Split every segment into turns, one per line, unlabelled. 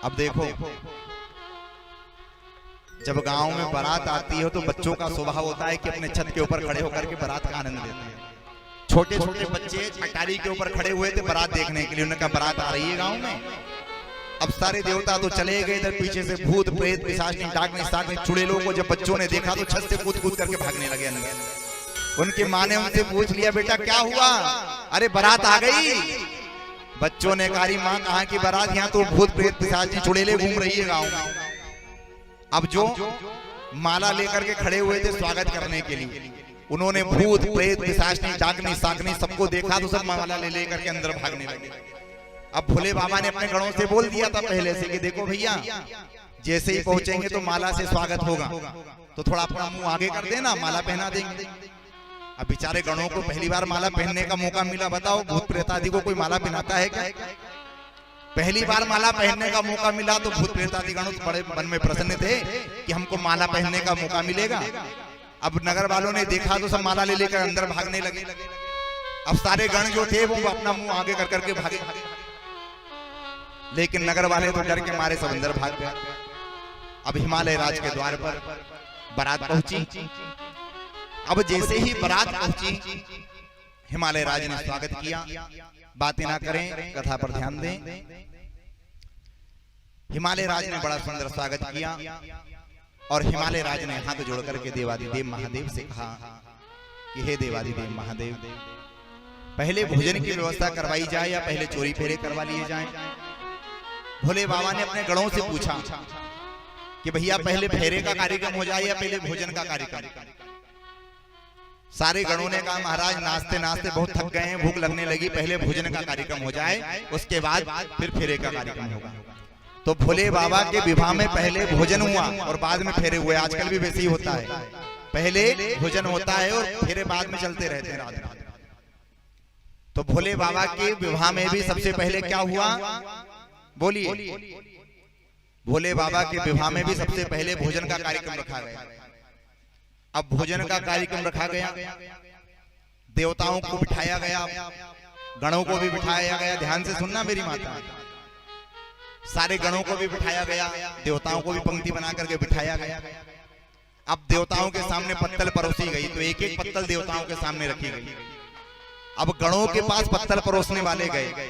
अब देखो, जब गांव में बारात आती है तो बच्चों का स्वभाव होता है कि अपने छत के ऊपर खड़े होकर के बारात का आनंद लेते हैं। छोटे छोटे बच्चे अटारी के ऊपर खड़े हुए थे बारात देखने के लिए। उन्होंने कहा बारात आ रही है गांव में। अब सारे देवता तो चले गए, इधर पीछे से भूत प्रेत पिशाचनी डाकनी साकनी चुड़ैलों को जब बच्चों ने देखा तो छत से कूद कूद करके भागने लगे अंदर। उनकी माँ ने उनसे पूछ लिया, बेटा क्या हुआ? अरे बारात आ गई। बच्चों ने कहा, माँ कहाँ की बारात, यहाँ तो भूत प्रेत पिशाचनी चुड़ैलें घूम रही है गाँव में। अब जो माला लेकर के खड़े हुए थे स्वागत करने के लिए, उन्होंने भूत प्रेत पिशाचनी डाकनी साकनी सबको देखा तो सब माला ले लेकर के अंदर भागने लगे। अब भोले बाबा ने अपने गणों से बोल दिया था पहले से कि देखो भैया, जैसे ही पहुंचेंगे तो माला से स्वागत होगा, तो थोड़ा अपना मुंह आगे कर देना, माला पहना देंगे। अब बेचारे गणों को पहली बार माला पहनने का मौका मिला। बताओ, भूत प्रेत आदि को कोई माला पहनाता है क्या? पहली बार माला पहनने का मौका मिला तो भूत प्रेत आदि गण बड़े मन में प्रसन्न थे कि हमको माला पहनने का मौका मिलेगा। अब नगर वालों ने देखा तो सब माला ले लेकर अंदर भागने लगे। अब सारे गण जो थे वो अपना मुंह आगे कर करके भागे, लेकिन नगर वाले तो डर के मारे सब अंदर भाग गए। अब हिमालय राज के द्वार पर बारात पहुंची। अब जैसे ही बारात पहुंची, हिमालय राज ने स्वागत किया। बातें ना करें, कथा पर ध्यान दें। हिमालय राज ने बड़ा सुंदर स्वागत किया और हिमालय राज ने हाथ जोड़ करके देवादिदेव महादेव से कहा कि हे देवादिदेव महादेव, पहले भोजन की व्यवस्था करवाई जाए या पहले चोरी फेरे करवा लिए जाएं? भोले बाबा ने अपने गणों से पूछा कि भैया पहले फेरे का कार्यक्रम हो जाए या पहले भोजन का कार्यक्रम? सारे गणों ने कहा महाराज नाचते नाचते बहुत थक गए हैं, भूख लगने लगी, पहले भोजन का कार्यक्रम हो जाए, उसके बाद फिर फेरे का कार्यक्रम होगा। तो भोले बाबा के विवाह में पहले भोजन हुआ और बाद में फेरे हुए। आजकल भी वैसे ही होता है, पहले भोजन होता है और फेरे बाद में चलते रहते हैं रात रात। तो भोले बाबा के विवाह में भी सबसे पहले क्या हुआ? बोलिए। भोले बाबा के विवाह में भी सबसे पहले भोजन का कार्यक्रम रखा गया। अब भोजन का कार्यक्रम रखा गया, देवताओं को बिठाया गया, गणों को भी बिठाया गया। ध्यान से सुनना मेरी माता, सारे गणों को भी बिठाया गया, देवताओं को भी पंक्ति बना करके बिठाया गया। अब देवताओं के सामने पत्तल परोसी गई, तो एक एक पत्तल देवताओं के सामने रखी गई। अब गणों के पास पत्तल परोसने वाले गए,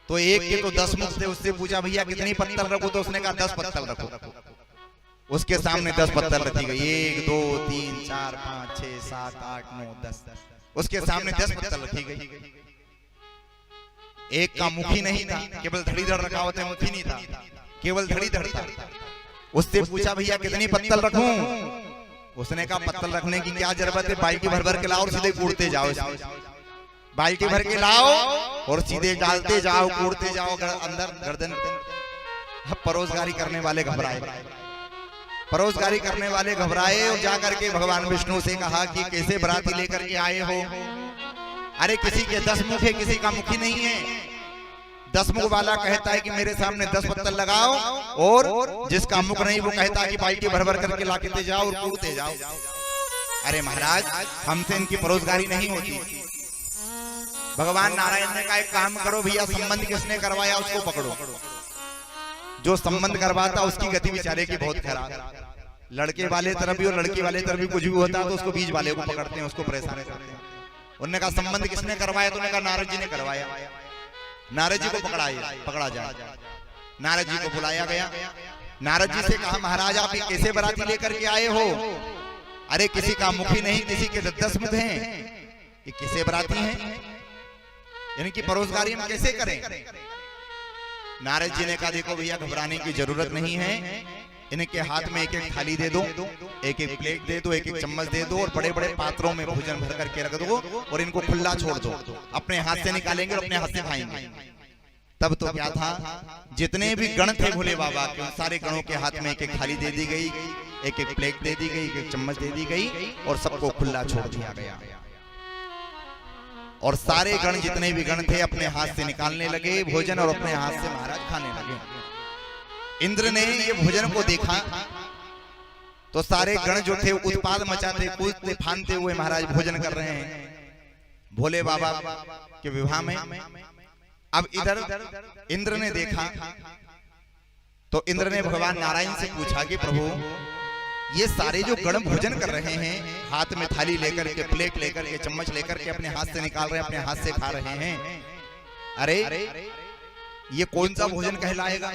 तो एक के तो 10 मुख थे। उससे पूछा भैया कितनी पत्तल रखो? तो उसने कहा 10 पत्तल रखो। उसके सामने 10 पत्तल रखी गई, 1 2 3 4 5 6 7 8 9 10। उसके सामने 10 पत्तल रखी गई। एक का मुखी नहीं था, केवल धड़ीधड़ रखा होता है, मुखी नहीं था, केवल धड़ीधड़ था। उससे पूछा भैया कितनी पत्तल रखूं? उसने कहा पत्तल रखने की क्या जरूरत है, बाल्टी भर भर के लाओ और सीधे कूड़ते जाओ। बाल्टी भर के लाओ और सीधे डालते जाओ, कूड़ते जाओ अंदर गर्दन। परोसगारी करने वाले घबराए, परोसगारी करने वाले घबराए और जाकर के भगवान विष्णु से कहा कि कैसे बराती लेकर के आए हो? अरे किसी के 10 मुख है, किसी का मुखी नहीं है। 10 मुख वाला कहता है कि मेरे सामने 10 पत्तल लगाओ, और जिसका मुख नहीं वो कहता है कि बाल्टी भर भर करके लाते जाओ और कूदते जाओ। अरे महाराज, हमसे इनकी परोसगारी नहीं होती। भगवान नारायण ने कहा एक काम करो भैया, संबंध किसने करवाया उसको पकड़ो। जो संबंध करवाता उसकी गति बेचारे की बहुत खराब। लड़के वाले तरफ भी और लड़की वाले तरफ भी कुछ भी होता है तो उसको बीच वाले को पकड़ते हैं, उसको परेशान करते हैं। उन्होंने कहा संबंध किसने करवाया? तो उन्होंने कहा नारद जी ने करवाया। नारद जी को पकड़ा जाए। नारद जी को बुलाया गया। नारद जी से कहा महाराज आप ये कैसे बराती लेकर के आए हो? अरे किसी का मुखी नहीं, किसी के 10 मुख हैं, ये कैसे बराती हैं? इनकी परोसगारी हम कैसे करें? नारद जी ने कहा देखो भैया घबराने की जरूरत नहीं है, इनके हाथ में एक एक थाली दे दो, एक एक प्लेट दे दो, एक एक चम्मच दे दो और बड़े बड़े पात्रों में भोजन भर करके रख दो और इनको खुला छोड़ दो। अपने हाथ से निकालेंगे और अपने हाथ से खाएंगे। तब तो क्या था, जितने भी गण थे भोले बाबा के, सारे गणों के हाथ में एक एक थाली दे दी गई, एक एक प्लेट दे दी गई, एक एक चम्मच दे दी गई और सबको खुला छोड़ दिया गया। और सारे गण जितने भी गण थे अपने हाथ से निकालने लगे भोजन और अपने हाथ से महाराज खाने लगे। इंद्र ने ये भोजन को देखा तो सारे गण जो थे उत्पाद मचाते कूदते फानते हुए महाराज भोजन कर रहे हैं भोले बाबा के विवाह में। अब इधर इंद्र ने देखा तो इंद्र ने भगवान नारायण से पूछा कि प्रभु ये सारे जो गण भोजन कर रहे हैं, हाथ में थाली लेकर के, प्लेट लेकर के, चम्मच लेकर के अपने हाथ से निकाल रहे हैं, अपने हाथ से खा रहे हैं, अरे ये कौन सा भोजन कहलाएगा?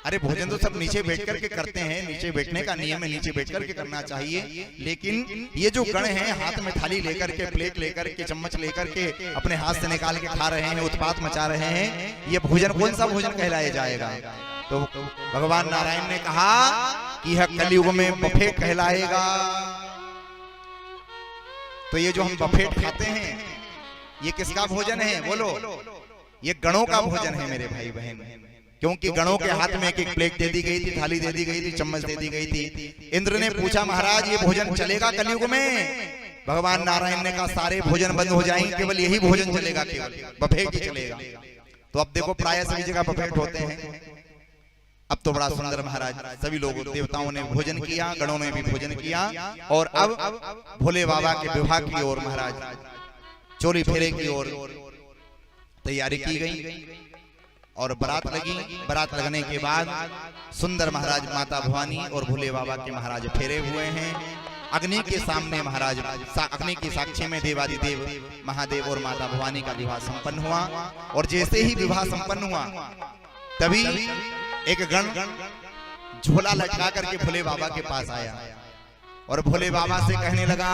अरे भोजन तो सब नीचे बैठ करके करते हैं, नीचे बैठने का नियम है, नीचे बैठ करके करना चाहिए। लेकिन ये जो गण हैं हाथ में थाली लेकर के, प्लेट लेकर के, चम्मच लेकर के अपने हाथ से निकाल के खा रहे हैं, उत्पात मचा रहे हैं, ये भोजन कौन सा भोजन कहलाया जाएगा? तो भगवान नारायण ने कहा कि यह कलयुग में बफे कहलाएगा। तो ये जो हम बफेट खाते हैं ये किसका भोजन है? बोलो। ये गणों का भोजन है मेरे भाई बहन, क्योंकि गणों के हाथ में एक एक प्लेट दे दी गई थी, थाली दे दी गई थी, चम्मच दे दी गई थी। इंद्र ने पूछा महाराज ये भोजन चलेगा कलयुग में? भगवान नारायण ने कहा सारे भोजन बंद हो जाएंगे, केवल यही भोजन चलेगा, केवल बफेट ही चलेगा। तो अब देखो प्राय सभी जगह बफेट होते हैं। अब तो बड़ा सुंदर महाराज सभी लोगों देवताओं ने भोजन किया, गणों ने भी भोजन किया, और अब भोले बाबा के विवाह की ओर महाराज चोरी फेरे की ओर तैयारी की गई और बारात लगी। बारात लगने के बाद सुंदर महाराज माता भवानी और भोले बाबा के महाराज फेरे हुए हैं। अग्नि के सामने महाराज अग्नि की साक्षी में देवादिदेव महादेव और माता भवानी का विवाह संपन्न हुआ। और जैसे ही विवाह संपन्न हुआ तभी एक गण झोला लटका करके भोले बाबा के पास आया और भोले बाबा से कहने लगा